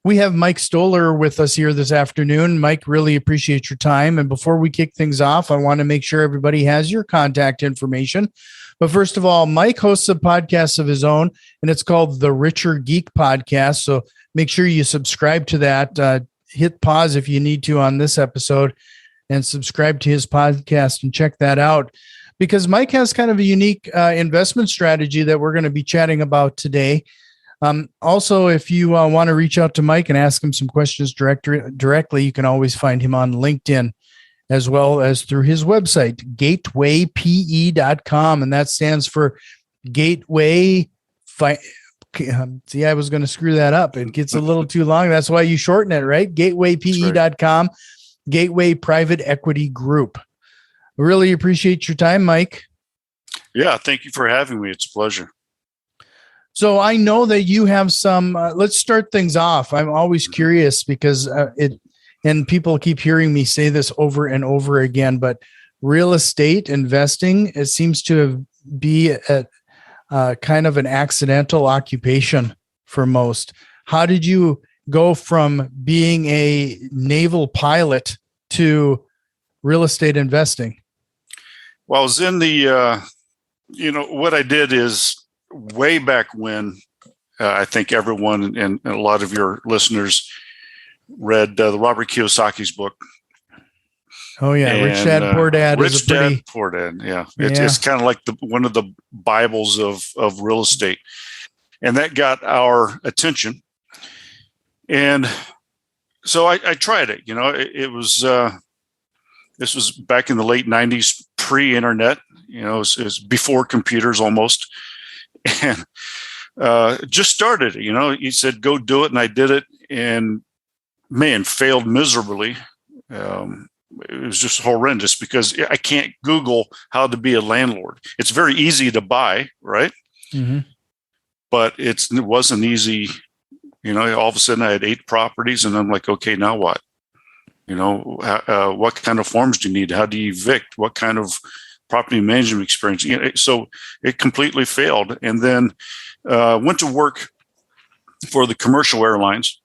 We have Mike Stohler with us here this afternoon. Mike, really appreciate your time. And before we kick things off, I want to make sure everybody has your contact information. But first of all, Mike hosts a podcast of his own, and it's called the Richer Geek Podcast. So make sure you subscribe to that. Hit pause if you need to on this episode and subscribe to his podcast and check that out, because Mike has kind of a unique investment strategy that we're going to be chatting about today. Also, if you want to reach out to Mike and ask him some questions directly, you can always find him on LinkedIn, as well as through his website, gatewaype.com. And that stands for Gateway. See, I was going to screw that up. It gets a little too long. That's why you shorten it, right? Gatewaype.com, Gateway Private Equity Group. Really appreciate your time, Mike. Yeah, thank you for having me. It's a pleasure. So I know that you have some, let's start things off. I'm always curious because and people keep hearing me say this over and over again, but real estate investing, it seems to be a kind of an accidental occupation for most. How did you go from being a naval pilot to real estate investing? Well, I was in the, what I did is, way back when, I think everyone and a lot of your listeners read the Robert Kiyosaki's book. Oh yeah, Rich Dad Poor Dad. Rich Dad Poor Dad. Yeah, it's kind of like one of the Bibles of real estate, and that got our attention. And so I tried it. It was this was back in the late '90s, pre-internet. It was before computers almost. And just started it. He said, go do it. And I did it, and man, failed miserably. It was just horrendous because I can't Google how to be a landlord. It's very easy to buy, right? Mm-hmm. But it wasn't easy. All of a sudden I had 8 properties, and I'm like, okay, now what? What kind of forms do you need? How do you evict? What kind of property management experience? So it completely failed. And then went to work for the commercial airlines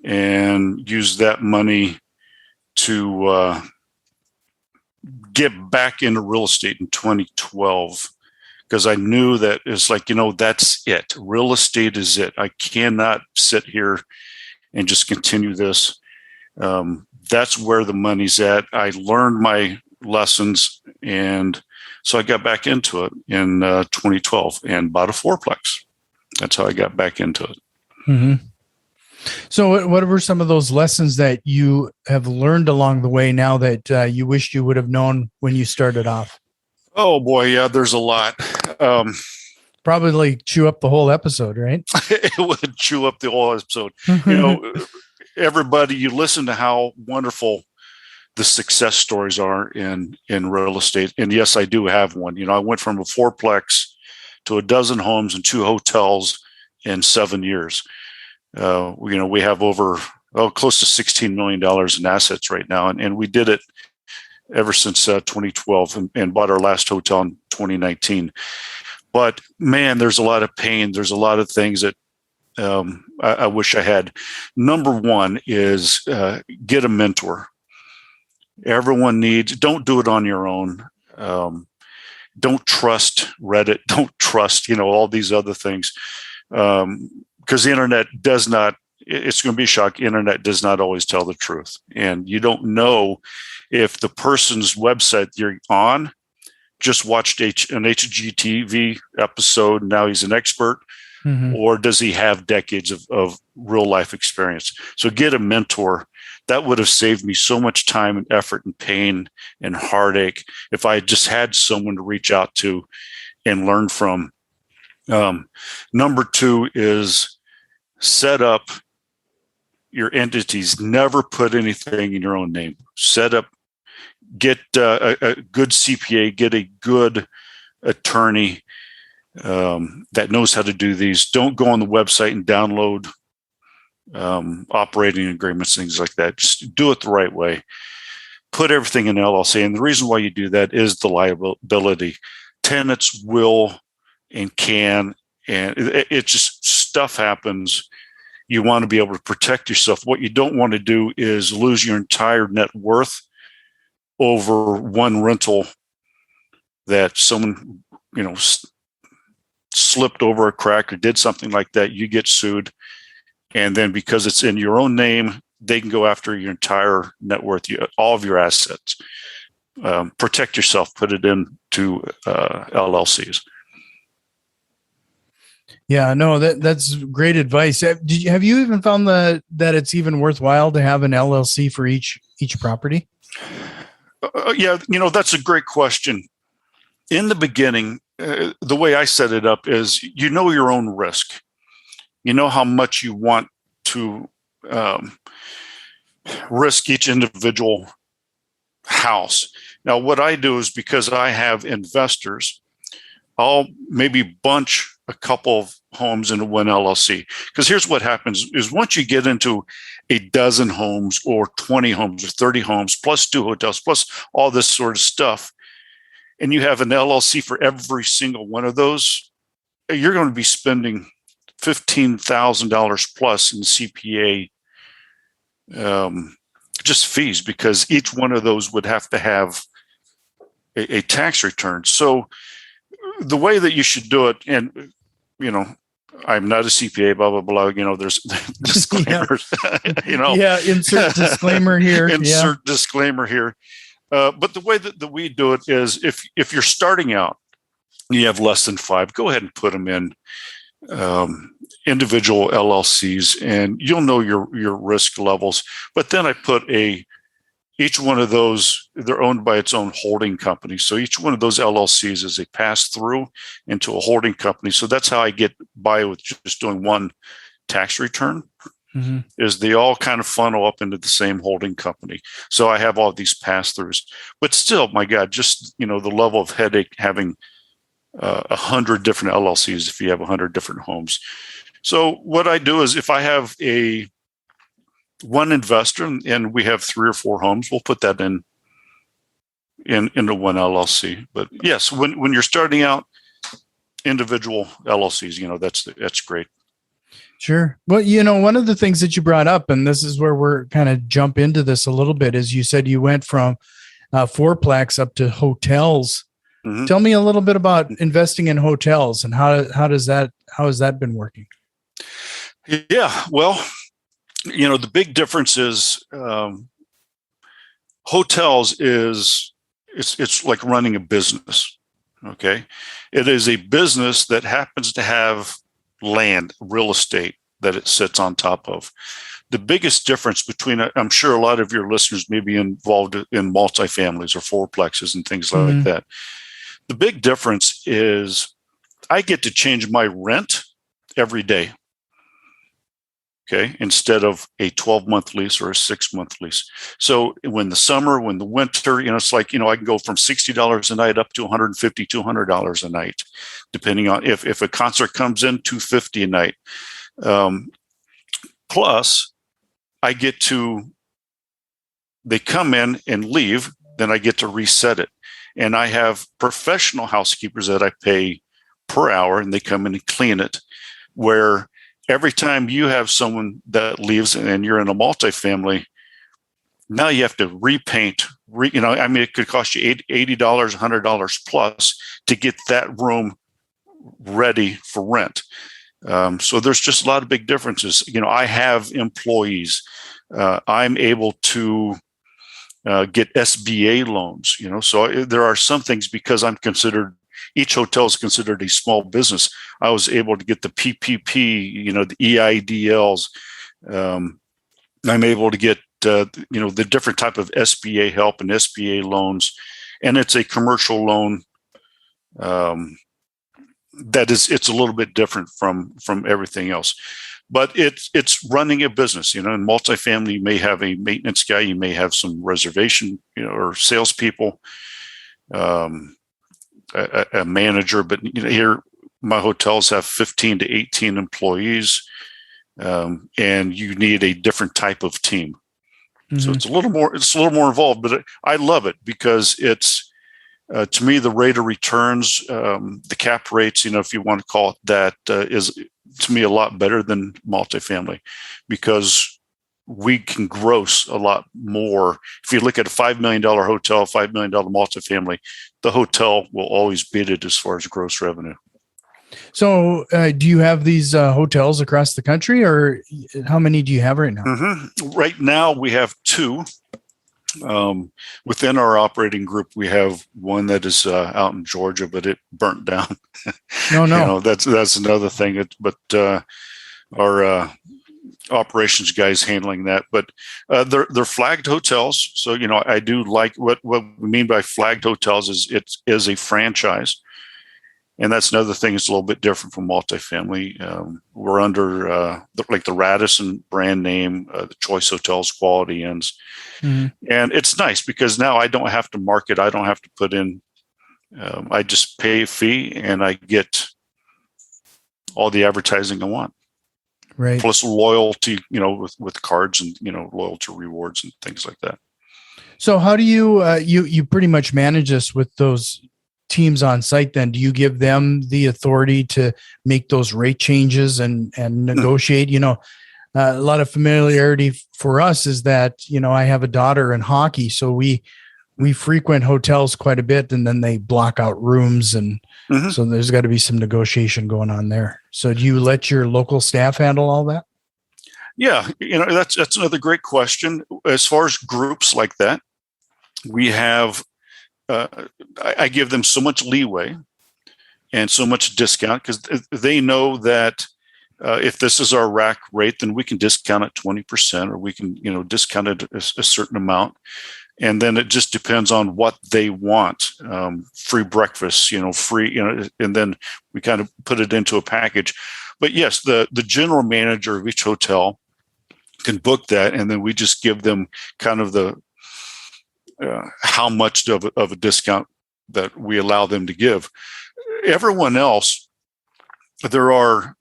and used that money to get back into real estate in 2012, because I knew that it's like, that's it. Real estate is it. I cannot sit here and just continue this. That's where the money's at. I learned my lessons, and so I got back into it in 2012 and bought a fourplex. That's how I got back into it. Mm-hmm. So what were some of those lessons that you have learned along the way now that you wished you would have known when you started off? Oh boy, yeah, there's a lot. Probably chew up the whole episode, right? It would chew up the whole episode. Everybody, you listen to how wonderful the success stories are in real estate. And yes, I do have one. I went from a fourplex to a dozen homes and 2 hotels in 7 years. We have over close to $16 million in assets right now. And we did it ever since 2012 and bought our last hotel in 2019. But man, there's a lot of pain. There's a lot of things that I wish I had. Number one is get a mentor. Everyone needs, don't do it on your own. Don't trust Reddit. Don't trust, all these other things. Because the internet does not, it's going to be a shock. Internet does not always tell the truth. And you don't know if the person's website you're on just watched an HGTV episode, now he's an expert, mm-hmm. or does he have decades of real life experience? So get a mentor. That would have saved me so much time and effort and pain and heartache if I just had someone to reach out to and learn from. Number 2 is set up your entities. Never put anything in your own name. Set up, get a good CPA, get a good attorney that knows how to do these. Don't go on the website and download operating agreements, things like that. Just do it the right way. Put everything in LLC. And the reason why you do that is the liability. Tenants will and can, and it just, stuff happens. You want to be able to protect yourself. What you don't want to do is lose your entire net worth over one rental that someone, slipped over a crack or did something like that. You get sued. And then because it's in your own name, they can go after your entire net worth, all of your assets. Protect yourself, put it into LLCs. Yeah, no, that's great advice. Have you even found that it's even worthwhile to have an LLC for each property? Yeah, that's a great question. In the beginning, the way I set it up is, your own risk. You know how much you want to risk each individual house. Now, what I do is, because I have investors, I'll maybe bunch a couple of homes into one LLC. Because here's what happens is, once you get into a dozen homes or 20 homes or 30 homes, plus 2 hotels, plus all this sort of stuff, and you have an LLC for every single one of those, you're going to be spending $15,000 plus in CPA just fees, because each one of those would have to have a tax return. So the way that you should do it, and I'm not a CPA, blah blah blah. There's disclaimers. Insert disclaimer here. Disclaimer here. But the way that we do it is, if you're starting out, you have less than 5, go ahead and put them in individual LLCs, and you'll know your risk levels. But then I put each one of those, they're owned by its own holding company. So each one of those LLCs is a pass through into a holding company. So that's how I get by with just doing one tax return. Mm-hmm. Is they all kind of funnel up into the same holding company. So I have all these pass-throughs, but still, my God, just, the level of headache having 100 different LLCs if you have 100 different homes. So what I do is, if I have one investor and we have 3 or 4 homes, we'll put that into one LLC. But yes, when you're starting out, individual LLCs, that's great. Sure. Well, one of the things that you brought up, and this is where we're kind of jump into this a little bit, is you said you went from fourplex up to hotels. Mm-hmm. Tell me a little bit about investing in hotels, and how has that been working? Yeah. Well, the big difference is hotels it's like running a business. Okay. It is a business that happens to have land, real estate that it sits on top of. The biggest difference between, I'm sure a lot of your listeners may be involved in multifamilies or fourplexes and things like mm-hmm. that. The big difference is I get to change my rent every day. Okay, instead of a 12-month lease or a 6-month lease. So when the summer, when the winter, it's like, I can go from $60 a night up to $150, $200 a night, depending on if a concert comes in, $250 a night. Plus, they come in and leave, then I get to reset it. And I have professional housekeepers that I pay per hour, and they come in and clean it, where every time you have someone that leaves and you're in a multifamily, now you have to repaint. It could cost you $80, $100 plus to get that room ready for rent. So there's just a lot of big differences. I have employees. I'm able to get SBA loans. So there are some things, because each hotel is considered a small business. I was able to get the PPP, the EIDLs. I'm able to get, the different type of SBA help and SBA loans. And it's a commercial loan it's a little bit different from everything else. But it's running a business. In multifamily, you may have a maintenance guy, you may have some reservation, or salespeople. A manager, but here my hotels have 15 to 18 employees, and you need a different type of team. Mm-hmm. So it's a little more involved, but I love it because it's to me, the rate of returns, the cap rates, if you want to call it that, is to me a lot better than multifamily, because we can gross a lot more. If you look at a $5 million hotel, $5 million multifamily, the hotel will always beat it as far as gross revenue. So do you have these hotels across the country, or how many do you have right now? Mm-hmm. Right now we have 2. Within our operating group, we have one that is out in Georgia, but it burnt down. No. That's another thing. But our operations guys handling that. But they're flagged hotels. So I do like what we mean by flagged hotels is it is a franchise. And that's another thing that's a little bit different from multifamily. We're under the Radisson brand name, the Choice Hotels, Quality Inns. Mm-hmm. And it's nice because now I don't have to market. I don't have to put in. I just pay a fee and I get all the advertising I want. Right. Plus loyalty, with cards and, loyalty rewards and things like that. So how do you pretty much manage this with those teams on site then? Do you give them the authority to make those rate changes and negotiate? A lot of familiarity for us is that, I have a daughter in hockey, so we frequent hotels quite a bit, and then they block out rooms. And so there's got to be some negotiation going on there. So do you let your local staff handle all that? Yeah. That's another great question. As far as groups like that, we have, I give them so much leeway and so much discount because they know that if this is our rack rate, then we can discount it 20%, or we can, discount it a certain amount. And then it just depends on what they want. Free breakfast, free, and then we kind of put it into a package. But yes, the general manager of each hotel can book that, and then we just give them kind of the how much of a discount that we allow them to give. Everyone else, there are,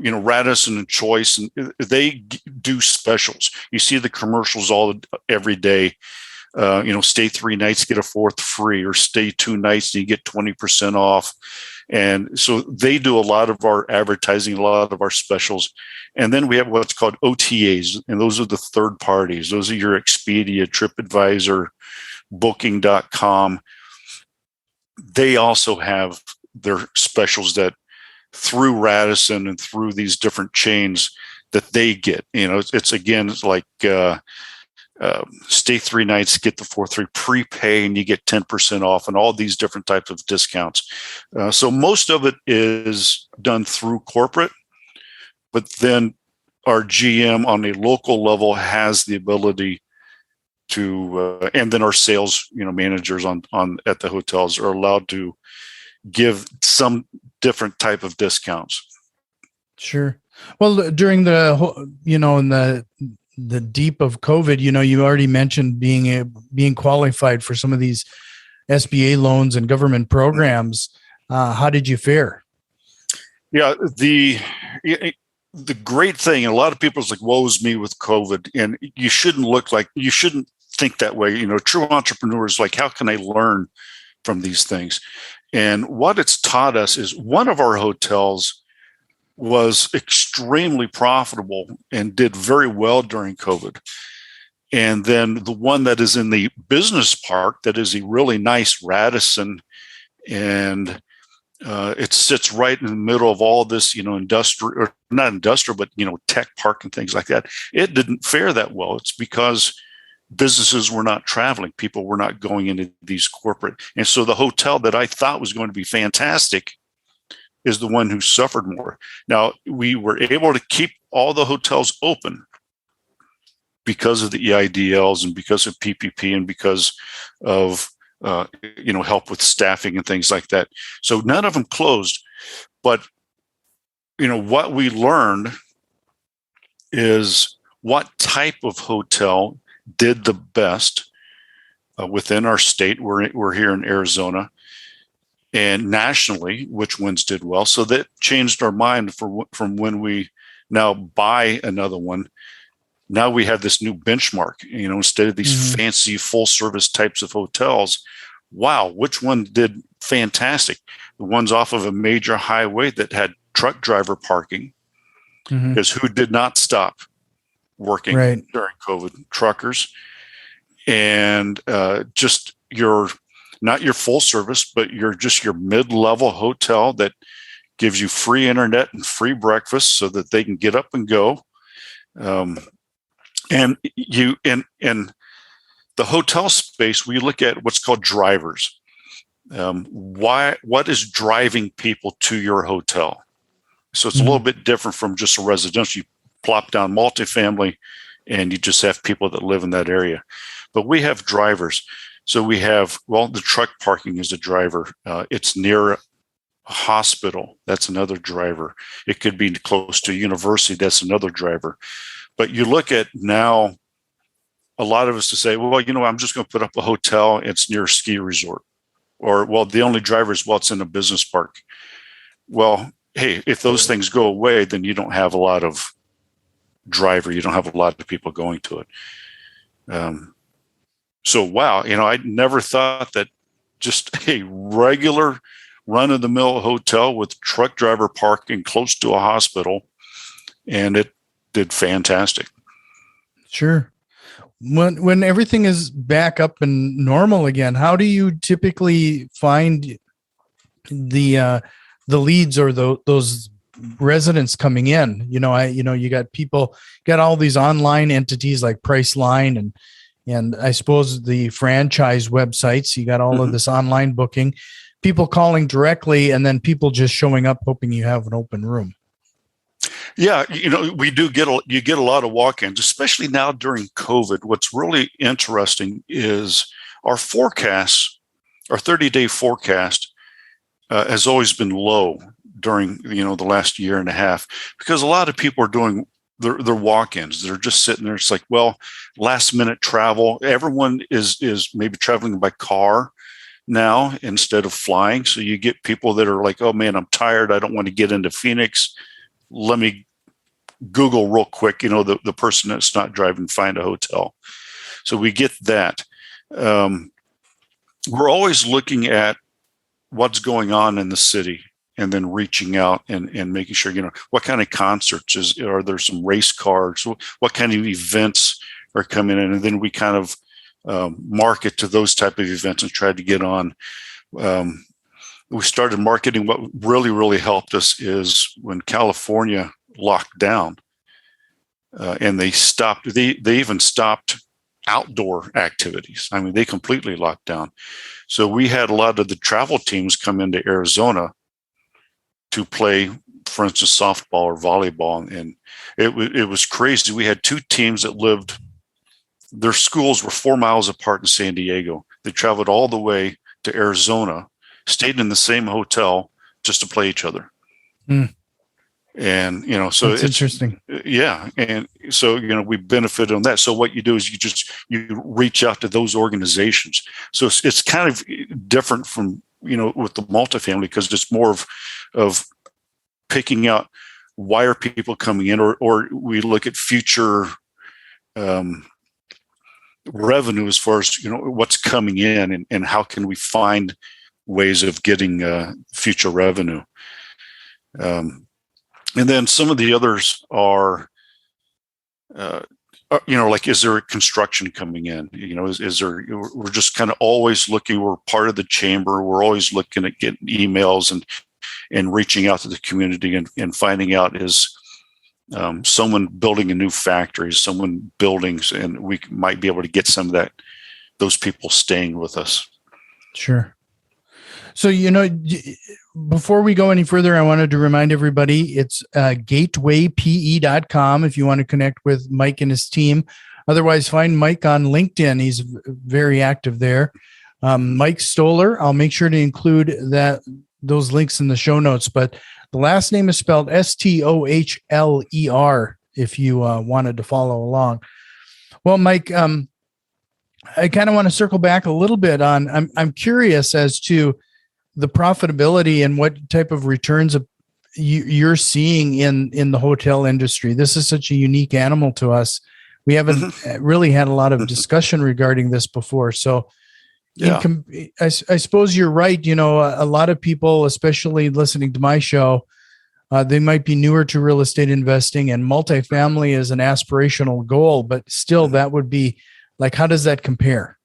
Radisson and Choice, and they do specials. You see the commercials every day. Stay 3 nights, get a 4th free, or stay 2 nights and you get 20% off. And so they do a lot of our advertising, a lot of our specials. And then we have what's called OTAs, and those are the third parties. Those are your Expedia, TripAdvisor, Booking.com. They also have their specials that through Radisson and through these different chains that they get. It's like stay 3 nights, get the 4th free, prepay, and you get 10% off, and all these different types of discounts. So most of it is done through corporate, but then our GM on a local level has the ability to, and then our sales, managers on at the hotels are allowed to give some different type of discounts. Sure. Well, during in the deep of COVID, you already mentioned being qualified for some of these SBA loans and government programs. How did you fare? Yeah, the great thing, and a lot of people is like, woe is me with COVID, and you shouldn't think that way. True entrepreneurs, like, how can I learn from these things? And what it's taught us is one of our hotels was extremely profitable and did very well during COVID. And then the one that is in the business park, that is a really nice Radisson, and it sits right in the middle of all this, industrial, or not industrial, but, tech park and things like that. It didn't fare that well. It's because businesses were not traveling. People were not going into these corporate. And so the hotel that I thought was going to be fantastic is the one who suffered more. Now, we were able to keep all the hotels open because of the EIDLs and because of PPP and because of, help with staffing and things like that. So none of them closed. But, what we learned is what type of hotel did the best within our state. We're here in Arizona, and nationally, which ones did well. So that changed our mind from when we now buy another one. Now we have this new benchmark, instead of these fancy full service types of hotels. Wow, which one did fantastic? The ones off of a major highway that had truck driver parking, because who did not stop working during COVID? Truckers. And just not your full service, but your mid-level hotel that gives you free internet and free breakfast so that they can get up and go. And in the hotel space, we look at what's called drivers. What is driving people to your hotel? So it's a little bit different from just a residential. You plop down multifamily and you just have people that live in that area. But we have drivers. So we have, the truck parking is a driver. It's near a hospital. That's another driver. It could be close to a university. That's another driver. But you look at now, a lot of us to say, I'm just going to put up a hotel. It's near a ski resort. Or, the only driver is, it's in a business park. Well, hey, if those things go away, then you don't have a lot of driver. You don't have a lot of people going to it. I never thought that just a regular run-of-the-mill hotel with truck driver parking close to a hospital, and it did fantastic. Sure. When everything is back up and normal again, how do you typically find the leads or those residents coming in? You got all these online entities like Priceline and I suppose the franchise websites. You got all of this online booking, people calling directly, and then people just showing up hoping you have an open room. Yeah, we do you get a lot of walk-ins, especially now during COVID. What's really interesting is our forecast, our 30-day forecast has always been low during, the last year and a half, because a lot of people are doing their walk-ins. They're just sitting there. It's like, last minute travel. Everyone is maybe traveling by car now instead of flying. So you get people that are like, oh man, I'm tired. I don't want to get into Phoenix. Let me Google real quick, the person that's not driving, find a hotel. So we get that. We're always looking at what's going on in the city and then reaching out and making sure, what kind of concerts are there, some race cars, what kind of events are coming in. And then we kind of market to those type of events and try to get on. We started marketing. What really, really helped us is when California locked down and they even stopped outdoor activities. I mean, they completely locked down. So we had a lot of the travel teams come into Arizona to play, for instance, softball or volleyball. And it was crazy. We had two teams that their schools were 4 miles apart in San Diego. They traveled all the way to Arizona, stayed in the same hotel just to play each other. And, so it's interesting. Yeah. And so, we benefit on that. So what you do is you reach out to those organizations. So it's kind of different from, with the multifamily, because it's more of picking out why are people coming in, or we look at future revenue as far as, what's coming in and how can we find ways of getting future revenue. And then some of the others are, like, is there a construction coming in? Is there, we're just kind of always looking, we're part of the chamber. We're always looking at getting emails and reaching out to the community and finding out is someone building a new factory, someone building, and we might be able to get some of those people staying with us. Sure. So, before we go any further, I wanted to remind everybody it's gatewaype.com if you want to connect with Mike and his team. Otherwise, find Mike on LinkedIn. He's very active there. Mike Stohler, I'll make sure to include those links in the show notes, but the last name is spelled Stohler if you wanted to follow along. Well, Mike, I kind of want to circle back a little bit on, I'm curious as to the profitability and what type of returns you're seeing in the hotel industry. This is such a unique animal to us. We haven't really had a lot of discussion regarding this before. So I suppose you're right. A lot of people, especially listening to my show, They might be newer to real estate investing, and multifamily is an aspirational goal, but still that would be like, how does that compare?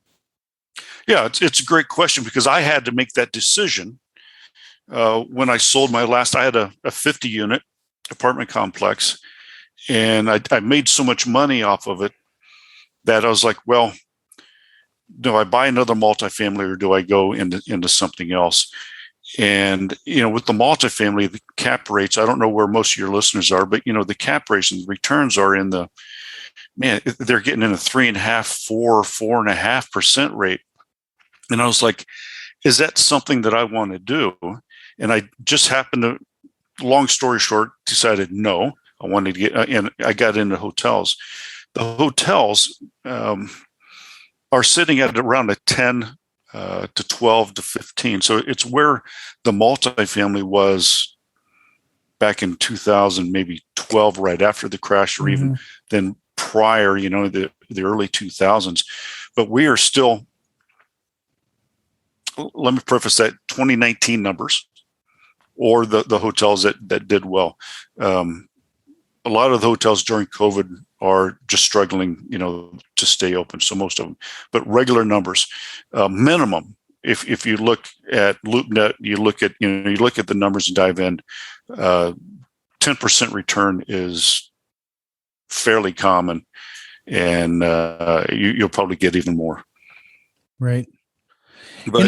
Yeah, it's a great question, because I had to make that decision when I sold my last. I had a 50 unit apartment complex, and I made so much money off of it that I was like, well, do I buy another multifamily, or do I go into something else? And, with the multifamily, the cap rates, I don't know where most of your listeners are, but, the cap rates and the returns are they're getting in a 3.5%, 4.5% rate. And I was like, is that something that I want to do? And I just happened to, long story short, decided no, I wanted to get, and I got into hotels. The hotels are sitting at around a 10 to 12 to 15. So it's where the multifamily was back in 2000, maybe 12, right after the crash, or even then prior, the early 2000s. But we are still, let me preface that, 2019 numbers, or the hotels that did well. A lot of the hotels during COVID are just struggling, to stay open. So most of them, but regular numbers, minimum. If you look at LoopNet, you look at the numbers and dive in, 10% return is fairly common, and you'll probably get even more. Right. But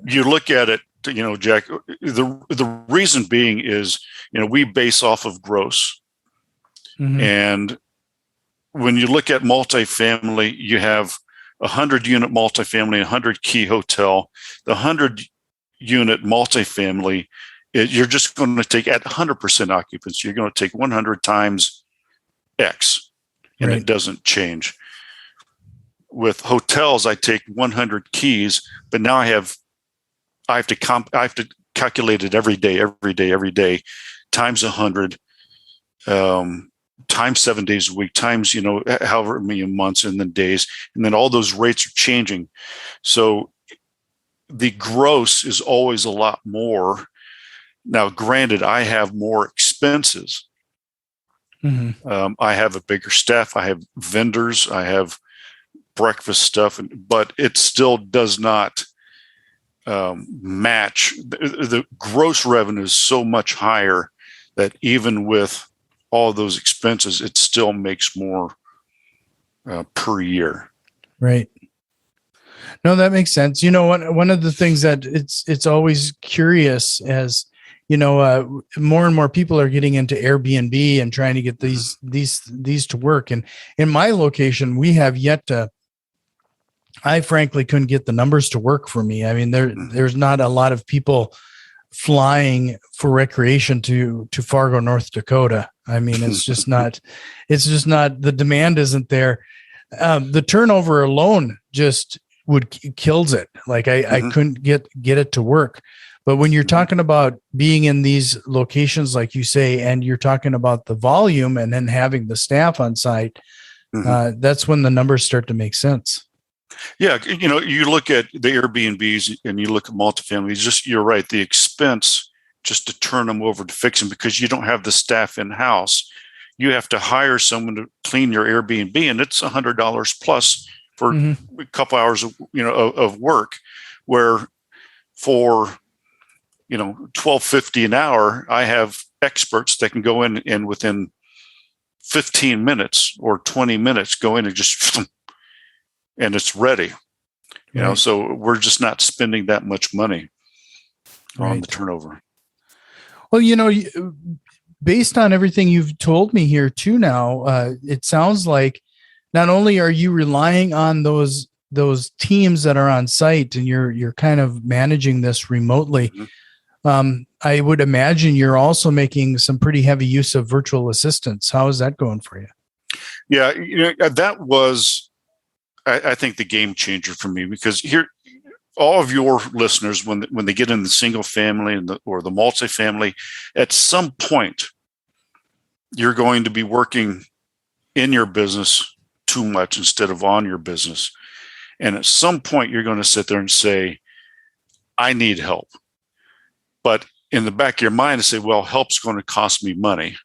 you look at it, Jack. The reason being is, we base off of gross. And when you look at multifamily, you have 100-unit multifamily, 100-key hotel. The 100-unit multifamily, you're just going to take at 100% occupancy. You're going to take 100 times X, and It doesn't change. With hotels, I take 100 keys, but now I have to calculate it every day, times 100. Times 7 days a week, times, however many months, and then days, and then all those rates are changing. So the gross is always a lot more. Now, granted, I have more expenses. I have a bigger staff. I have vendors. I have breakfast stuff, but it still does not match. The gross revenue is so much higher that even with all those expenses, it still makes more per year. Right. No, that makes sense. One of the things that it's always curious, as more and more people are getting into Airbnb and trying to get these to work. And in my location, we have yet to. I frankly couldn't get the numbers to work for me. I mean, there's not a lot of people flying for recreation to Fargo, North Dakota. I mean, it's just not, the demand isn't there. The turnover alone just kills it. Like I couldn't get it to work. But when you're talking about being in these locations, like you say, and you're talking about the volume and then having the staff on site, that's when the numbers start to make sense. Yeah, you look at the Airbnbs and you look at multifamily. You're right. The expense just to turn them over to fix them, because you don't have the staff in house. You have to hire someone to clean your Airbnb, and it's $100 plus for a couple hours of work. Where for $12.50 an hour, I have experts that can go in and within 15 minutes or 20 minutes go in and just and it's ready. So we're just not spending that much money on the turnover. Well, based on everything you've told me here too now, it sounds like not only are you relying on those teams that are on site and you're kind of managing this remotely, I would imagine you're also making some pretty heavy use of virtual assistants. How is that going for you? Yeah, that was, I think, the game changer for me, because here, all of your listeners, when they get in the single family or the multifamily, at some point, you're going to be working in your business too much instead of on your business. And at some point, you're going to sit there and say, I need help. But in the back of your mind and say, well, help's going to cost me money.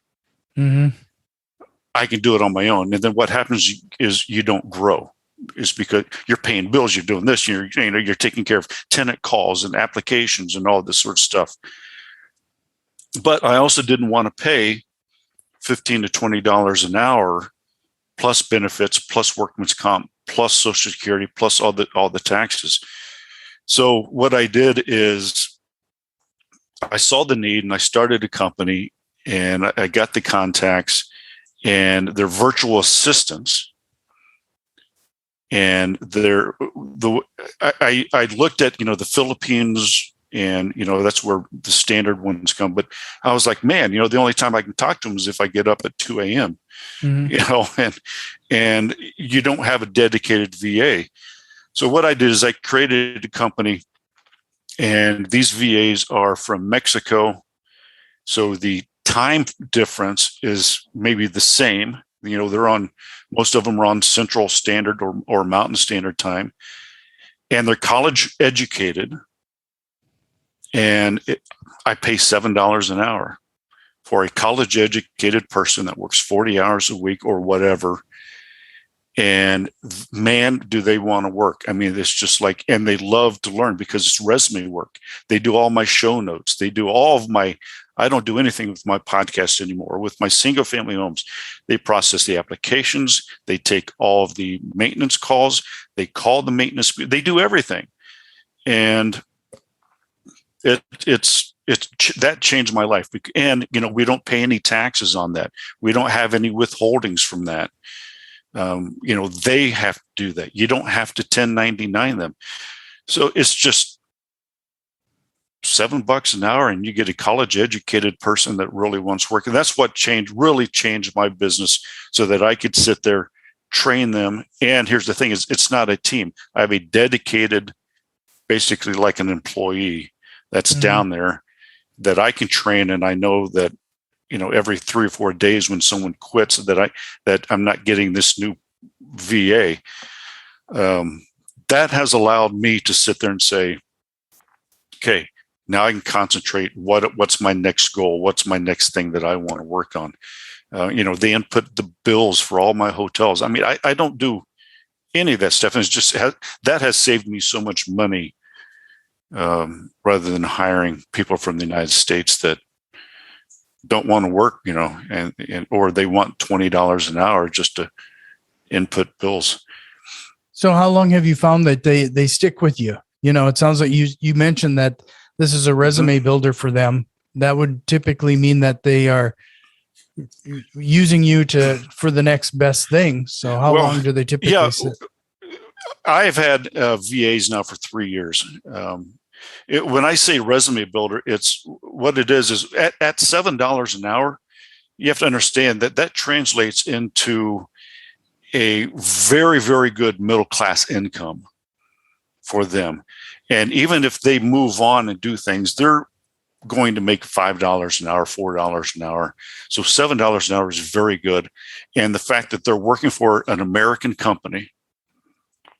Mm-hmm. I can do it on my own. And then what happens is you don't grow. Is because you're paying bills, you're doing this, you're taking care of tenant calls and applications and all this sort of stuff. But I also didn't want to pay $15 to $20 an hour plus benefits, plus workman's comp, plus Social Security, plus all the taxes. So what I did is I saw the need and I started a company, and I got the contacts and their virtual assistants. And I looked at, the Philippines, and, that's where the standard ones come. But I was like, man, the only time I can talk to them is if I get up at 2 a.m., Mm-hmm. and you don't have a dedicated VA. So what I did is I created a company, and these VAs are from Mexico. So the time difference is maybe the same. Most of them are on Central Standard or Mountain Standard Time, and they're college educated. And I pay $7 an hour for a college educated person that works 40 hours a week or whatever. And man, do they want to work. I mean, it's just like, and they love to learn because it's resume work. They do all my show notes. They do all of I don't do anything with my podcast anymore. With my single family homes, they process the applications. They take all of the maintenance calls. They call the maintenance. They do everything. And that changed my life. And, we don't pay any taxes on that. We don't have any withholdings from that. They have to do that. You don't have to 1099 them. So it's just $7 an hour, and you get a college educated person that really wants work. And that's what really changed my business, so that I could sit there, train them. And here's the thing: it's not a team. I have a dedicated, basically like an employee that's Mm-hmm. down there that I can train. And I know that, every 3 or 4 days when someone quits, that I'm not getting this new VA. That has allowed me to sit there and say, okay, now I can concentrate. What's my next goal? What's my next thing that I want to work on? They input the bills for all my hotels. I mean, I don't do any of that stuff. And it's just that has saved me so much money, rather than hiring people from the United States that don't want to work, or they want $20 an hour just to input bills. So how long have you found that they stick with you? It sounds like you mentioned that this is a resume Mm-hmm. builder for them. That would typically mean that they are using you for the next best thing. So how long do they typically sit? I've had VAs now for 3 years. When I say resume builder, it's what it is at $7 an hour, you have to understand that translates into a very, very good middle-class income for them. And even if they move on and do things, they're going to make $5 an hour, $4 an hour. So $7 an hour is very good. And the fact that they're working for an American company,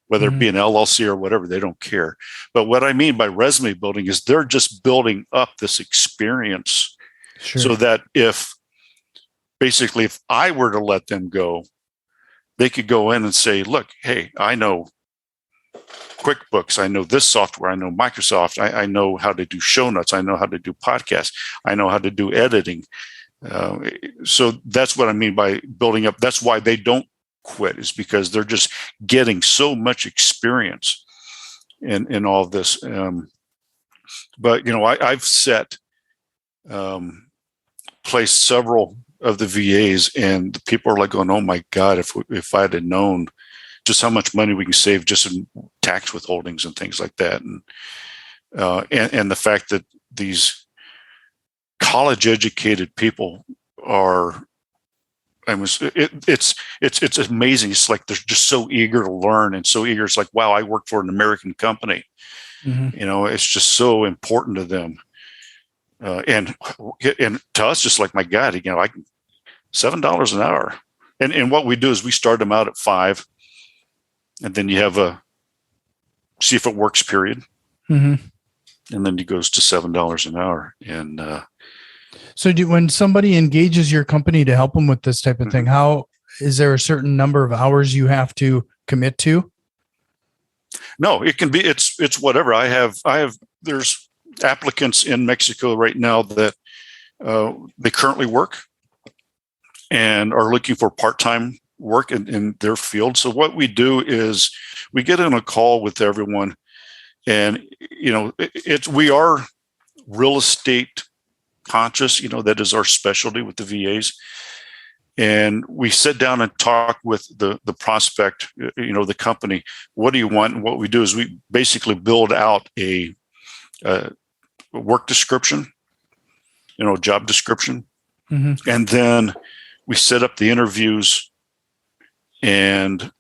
whether it be an LLC or whatever, they don't care. But what I mean by resume building is they're just building up this experience. Sure. So that if I were to let them go, they could go in and say, look, hey, I know QuickBooks. I know this software. I know Microsoft. I know how to do show notes. I know how to do podcasts. I know how to do editing. So that's what I mean by building up. That's why they don't quit, is because they're just getting so much experience in all of this. But I've placed several of the VAs, and the people are like going, "Oh my God! If I had known just how much money we can save just in tax withholdings and things like that," and the fact that these college educated people are. It's amazing. It's like they're just so eager to learn and so eager. It's like, wow, I work for an American company. Mm-hmm. It's just so important to them. And to us, just like, my God, I can $7 an hour. And what we do is we start them out at $5, and then you have a see if it works period. Mm-hmm. and then he goes to $7 an hour. And so when somebody engages your company to help them with this type of thing, how is there a certain number of hours you have to commit to? No, it can be, it's whatever. There's applicants in Mexico right now that they currently work and are looking for part-time work in their field. So what we do is we get in a call with everyone, and we are real estate conscious. That is our specialty with the VAs. And we sit down and talk with the prospect, the company. What do you want? And what we do is we basically build out a work description, job description. And then we set up the interviews, and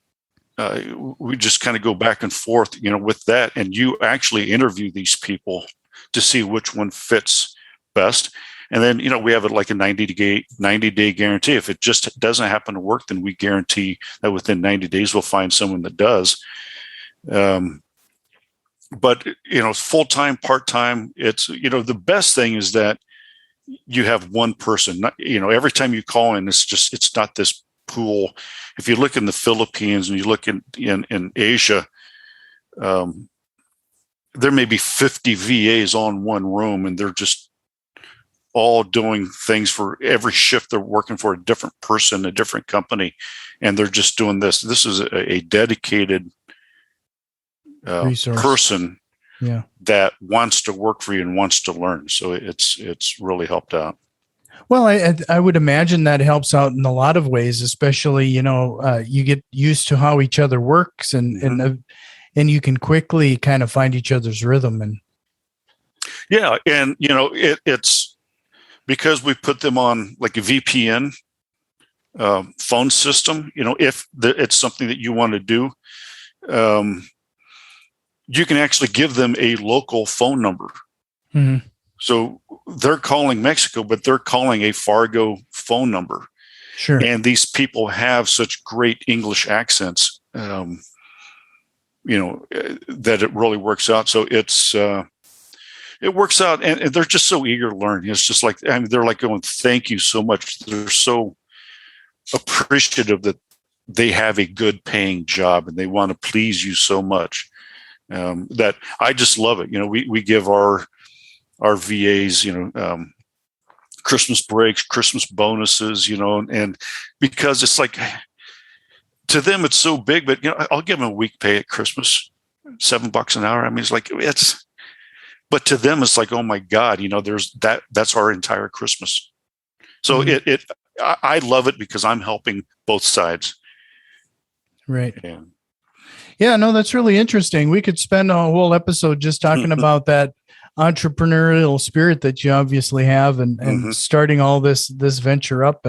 we just kind of go back and forth, with that. And you actually interview these people to see which one fits best. And then, we have like a 90-day guarantee. If it just doesn't happen to work, then we guarantee that within 90 days, we'll find someone that does. But, full-time, part-time, it's, the best thing is that you have one person. Every time you call in, it's not this pool. If you look in the Philippines and you look in Asia, there may be 50 VAs on one room, and they're just all doing things for every shift. They're working for a different person, a different company, and they're just doing this. This is a dedicated person that wants to work for you and wants to learn. So it's really helped out. Well, I would imagine that helps out in a lot of ways, especially, you get used to how each other works, and you can quickly kind of find each other's rhythm. And yeah. And, it's because we put them on like a VPN phone system, if it's something that you want to do, you can actually give them a local phone number. So they're calling Mexico, but they're calling a Fargo phone number. Sure. And these people have such great English accents, that it really works out. So it works out, and they're just so eager to learn. It's just like, they're like going, thank you so much. They're so appreciative that they have a good paying job, and they want to please you so much, that I just love it. We give our VAs, Christmas breaks, Christmas bonuses, and because it's like, to them, it's so big, but I'll give them a week pay at Christmas, $7 an hour. It's like, but to them, it's like, oh my God, there's that's our entire Christmas. So I love it because I'm helping both sides. Right. Yeah, no, that's really interesting. We could spend a whole episode just talking about that entrepreneurial spirit that you obviously have, and starting all this venture up.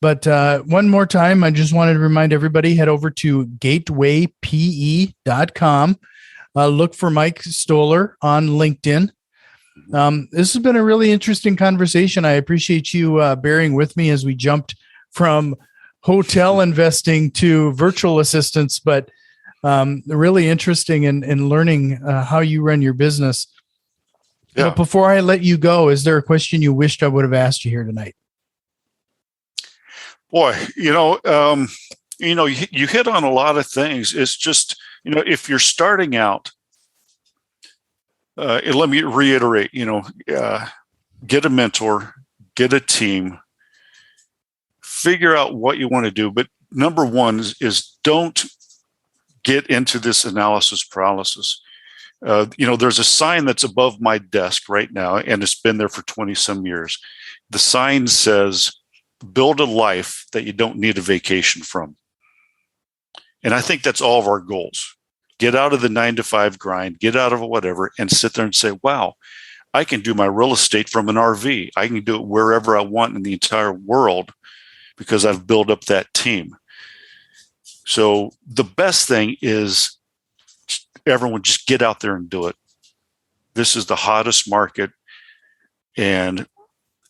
But one more time, I just wanted to remind everybody, head over to gatewaype.com. Look for Mike Stohler on LinkedIn. This has been a really interesting conversation. I appreciate you bearing with me as we jumped from hotel investing to virtual assistants, but really interesting in learning how you run your business. Yeah. But before I let you go, is there a question you wished I would have asked you here tonight? Boy, you hit on a lot of things. It's just, if you're starting out, let me reiterate, get a mentor, get a team, figure out what you want to do. But number one is don't get into this analysis paralysis. There's a sign that's above my desk right now, and it's been there for 20 some years. The sign says, build a life that you don't need a vacation from. And I think that's all of our goals. Get out of the 9-to-5 grind, get out of whatever, and sit there and say, wow, I can do my real estate from an RV. I can do it wherever I want in the entire world because I've built up that team. So the best thing is everyone just get out there and do it. This is the hottest market. And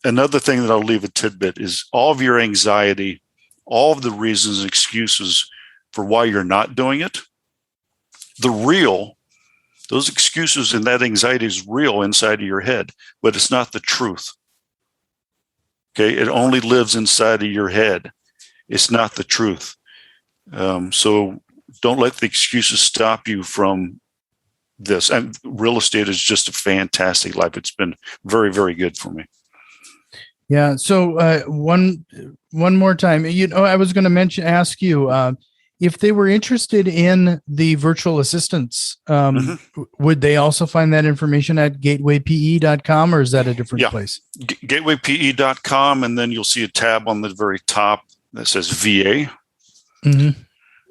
another thing that I'll leave a tidbit is all of your anxiety, all of the reasons and excuses for why you're not doing it. The real Those excuses and that anxiety is real inside of your head, but it's not the truth. Okay. It only lives inside of your head. It's not the truth. So don't let the excuses stop you from this. And real estate is just a fantastic life. It's been very, very good for me. Yeah. So one more time, I was going to ask you if they were interested in the virtual assistants, would they also find that information at gatewaype.com, or is that a different place? Gatewaype.com, and then you'll see a tab on the very top that says VA.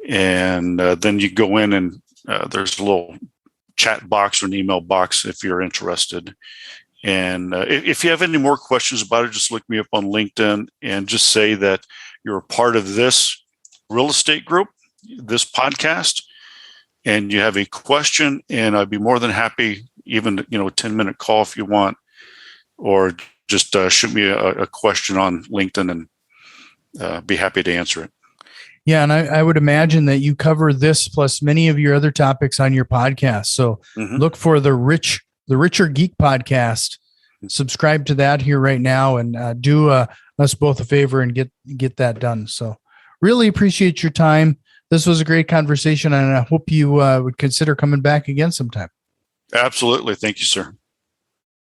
And then you go in and there's a little chat box or an email box if you're interested. And if you have any more questions about it, just look me up on LinkedIn and just say that you're a part of this real estate group, this podcast, and you have a question, and I'd be more than happy, even, a 10-minute call if you want, or just shoot me a question on LinkedIn and be happy to answer it. Yeah. And I would imagine that you cover this plus many of your other topics on your podcast. So look for the Richer Geek Podcast. Subscribe to that here right now, and do us both a favor and get that done. So really appreciate your time. This was a great conversation, and I hope you would consider coming back again sometime. Absolutely. Thank you, sir.